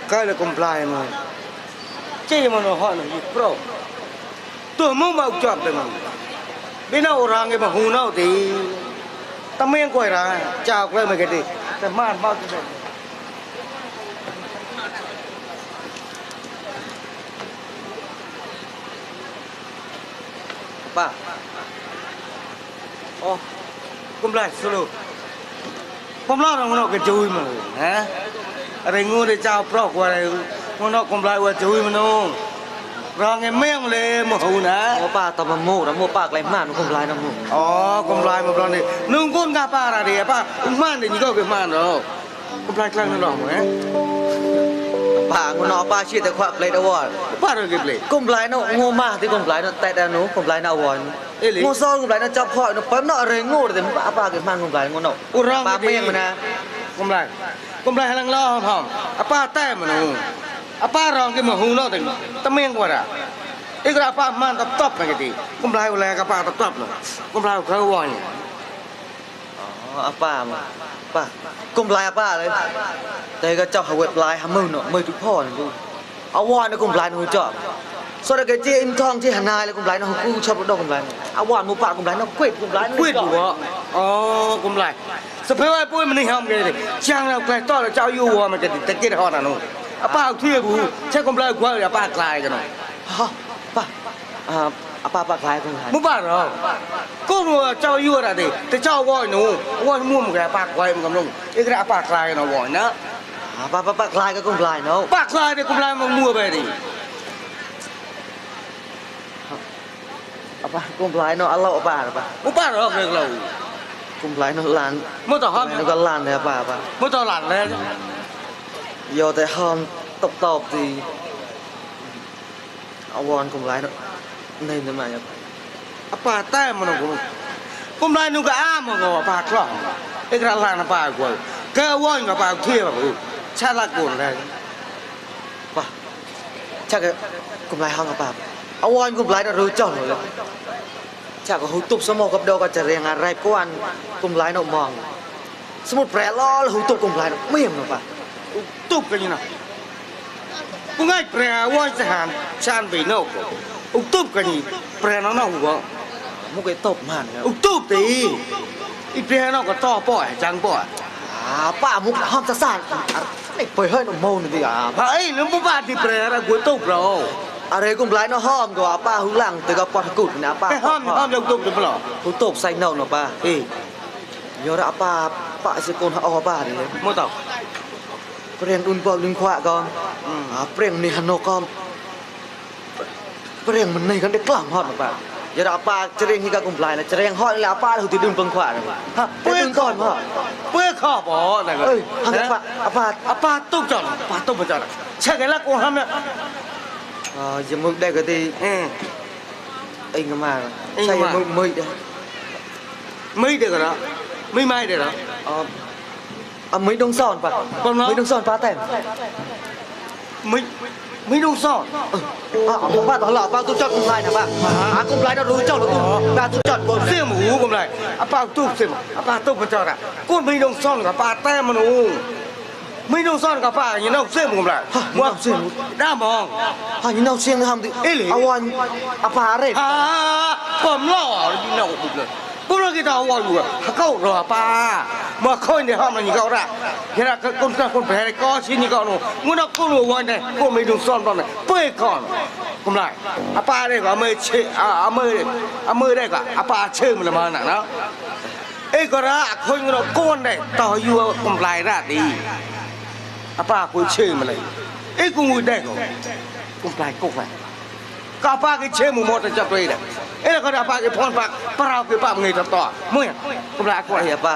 cái là comply mà chứ mà nó họ là gì pro tôi muốn mau chọn được mà bên nào ra cái mà hù nào thì tao men quay ra chào cái mày cái gìแต่ม่านบ้าที่ไหนป้าอ๋อกุมไลสรุปผมเล่าเรื่องมันก็จุยมาฮะอะไรงูได้เจ้าปลอกว่าอะไรมันกุมไลว่าจุยมันนู่นรองไอ้เมี่ยงเลยโมโหนะป้าตบมูนะมูป้าไกลมากกุมไลนะมูอ๋อกุมไลมาตอนนี้นุ่งก้นกาป้าอะไรป้าอุ้มมันเดี๋ยวนี้ก็เกิดมันหรอกุมไลกลางนั่นหรอไหมป้างูนอป้าชี้แต่ควักเลยนะวอดป้าเราเก็บเลยกุมไลนะงูมากที่กุมไลนะแต่แต่หนูกุมไลนะวอนงูซ้อนกุมไลนะจับพ่อหนูปั๊มน่ะอะไรงูแต่ป้าเกิดมันกุมไลงูนอป้าเมี่ยงมันนะกุมไลหันล้อหอมป้าแต้มันนู่ป้ารองกินมาหูนอถึงตะเมียงกว่าอ่ะอีกระป้ามันตบไปกันดีกุมไลอะไรกับป้าตบเนาะกุมไลเขาวอนอ๋อป้าป้ากุมไลป้าเลยแต่ก็เจ้าหาเว็บไลน์หามือเนาะมือทุกพ่อนะดูเอาวอนนะกุมไลน์หนูจอบส่วนไอ้เจ้าอินทองที่หันนายแล้วกุมไลน์นะกูชอบรถดอกกุมไลน์เอาวอนมูป้ากุมไลน์นะกวดกุมไลน์กวดหัวอ๋อกุมไลสเปรย์ปุ้ยมันนี่ห้ามกันเลยช่างเราแกล้งต้อนเราเจ้าอยู่วัวมันจะติดตะกี้หอน่ะนู่นป้าเอาที่กูใช้กุมไลกว่าอย่าป้ากลายกันหน่อยฮะป้าป้าคลายกุมไลน์มุบ้าเหรอก็รู้เจ้าอยู่อะไรดิแต่เจ้าว่าหนูว่ามุ่งแกป้ากลายมันกำลังอีกระป้ากลายกันหน่อยนะป้าคลายก็กุมไลน์เนาะป้าคลายเนี่ยกุมไลมันมั่วไปดิป้ากุมไลน์เนาะAllahป้าป้ามุบ้าเหรอเรื่องเรากุมไลน์เนาะลานมุต่อห้ามก็ลานเลยป้ามุต่อหลานเลยโยแต่ห้ามตบดีเอาวอนกุมไลน์เนาะนี่ทำไมป้าแต้มันกูกุมไลนุ่งก็อ้ามันก็ป้าคล้องอีกระลานป้ากูแกว่อนกับป้าเที่ยวแบบชาลักกูเลยป้าชักกุมไลน์ห้องกับป้าเอาวอนกุมไลน์เรารู้จักเลยชักก็หุบตุบสมองกับดอกก็จะเรียงอะไรกวนกุมไลน์เรามองสมุดแปรล้อแล้วหุบตุบกุมไลน์เราไม่เห็นหรอป้าตุบกันยังไงกูง่ายแปรว่อนสถานชานไปนอกอุตุบกันนี่แปรน้องหัวมุกไอ้ตบมันอุตุบตีอีแปรน้องก็ต่อป่อยจังป่อยป้ามุกห้ามจะสั่นไอ้เปิดให้หนุ่มโม่นี่ดิเฮ้ยแล้วมุกบ้านที่แปรอะไรกูตุบเราอะไรกุมไลน์เนาะห้อมก็ป้าหูหลังแต่ก็ปอดกุดนะป้าห้อมยังตุบอยู่เปล่าหูตบใส่เนาเนาะป้ายอดป้าสกุลเขาเอาป้าดิมั่วต่อเปลี่ยนอุ่นปอดึงขวาก่อนเปลี่ยนนี่ฮันโนก่อนเปลี่ยนมันนี่กันได้กลางฮอดเนาะป้ายอดป้าจะเรียงที่กับกุมไลน์จะเรียงฮอดแล้วป้าหูติดดึงเปิงขวาเลยฮะเปื้อนก่อนพ่อเปื้อนข้อบ่อะไรกันฮันป้าตุบจอดป้าตุบจอดใช่ไงล่ะกูทำเนี่ยยังมึงได้ก็ดีไอ้ก็มาใช่ยังมึงไม่ได้ไม่ได้ก็แล้วไม่ได้แล้วไม่ต้องซ่อนป่ะไม่ต้องซ่อนป้าแต่ไม่ต้องซ่อนป้าตลอดป้าตุ้จอดกุมไลน์นะป้ากุมไลน์เรารู้เจ้าหรือตุ้ป้าตุ้จอดเสี่ยหมูกุมไลน์ป้าตุ้เสี่ยป้าตุ้มาจอดกูไม่ต้องซ่อนกับป้าแต่มันโอ้ไม่ต้องซ่อนกับป้าอย่างนั้นเสี่ยหมูกุมไลน์ว่าเสี่ยหมูด้ามองอย่างนั้นเสี่ยงทำดิเอาวันป้าเร่ผมล่อยิ่งหนักบุกเลยพวกเราคิดเอาว่าอยู่เขารอป้าเมื่อคืนเนี่ยเขามันยิ่งเขาละเห็นไหมคนแพ้ก็ชิ้นนี้ก็หนูงั้นเราก็รู้วันเนี่ยก็ไม่ต้องซ่อนตอนไหนเปิดก่อนกุมไลป้าได้ก็มือเชื่อมือได้ก็ป้าเชื่อมันละมันน่ะนะเอ้ก็ละคนเราโกนได้ต่ออยู่กุมไลระดีป้าคุยเชื่อมันเลยเอ้กูมือได้ก็กุมไลกุกไปก็ป้าก็เชื่อมึงหมดจะไปเลยเอ้ก็ได้ป้าก็พรป้าเราคือป้ามึงไงต่อมึงกุมไลกูเหี้ยป้า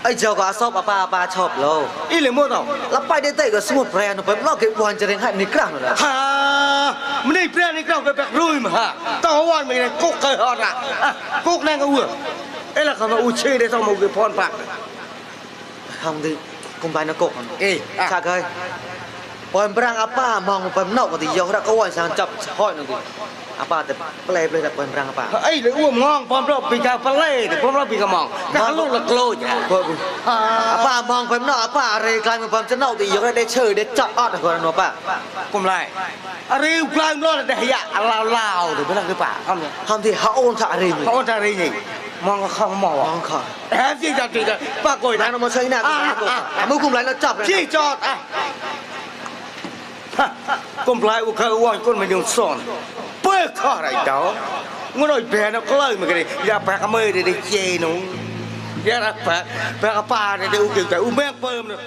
ไอ้เจ้าก็ชอบป้าชอบเราอีเลยมั่วต่อแล้วไปได้แต่ก็สมุดแปรนไปลอกเก็บวันจะเรียงให้นี่กลางเลยฮ่ามันนี่แปรนี่กลางไปแบบรุ่ยมาฮะต่อวันไม่ได้กุกเคยหอดอ่ะกุกแรงก็อ้วนเอ้แล้วเขามาอุ้ยเชื่อได้ต้องมาคือพรป้าทำดีกุมไลน์นักกกชาเคย Pon perang apa mong pon nok ko ti yo ra ko wan sang chap hoi no ti. Apa te play te pon perang apa. ไอ้เลยอ้วมงองพร้อมรบปีกาปลาเล่พร้อมรบปีกามองกะลุกละโกลจ้ะ Apa mong pon nok apa re klai pon chân nok ti yo ra de cheu de chap ot ko no pa. กุมไล่อะไรกลางรอดแต่หยะลาวๆเดี๋ยวเป็นอะไรป่ะคำนี้ Ham ti ha on tha re ni. เขาจะอะไรนี่มองก็เข้ามอง Mong kha. แอบสิจับติดปากกอย Na นะ no mo sai na. Mu kum lai no chap. ชี้จอดอ่ะกุมไล่อุคาอ้วนก้นมันยังซ่อนเปิดข้ออะไรเดางั้นเราแบนก็เลยมันก็เลยอย่าแปะกระมือเดี๋ยวเจนุ่งอย่าแปะกระปาเดี๋ยวอุกิแต่อุแมงเปิมเลย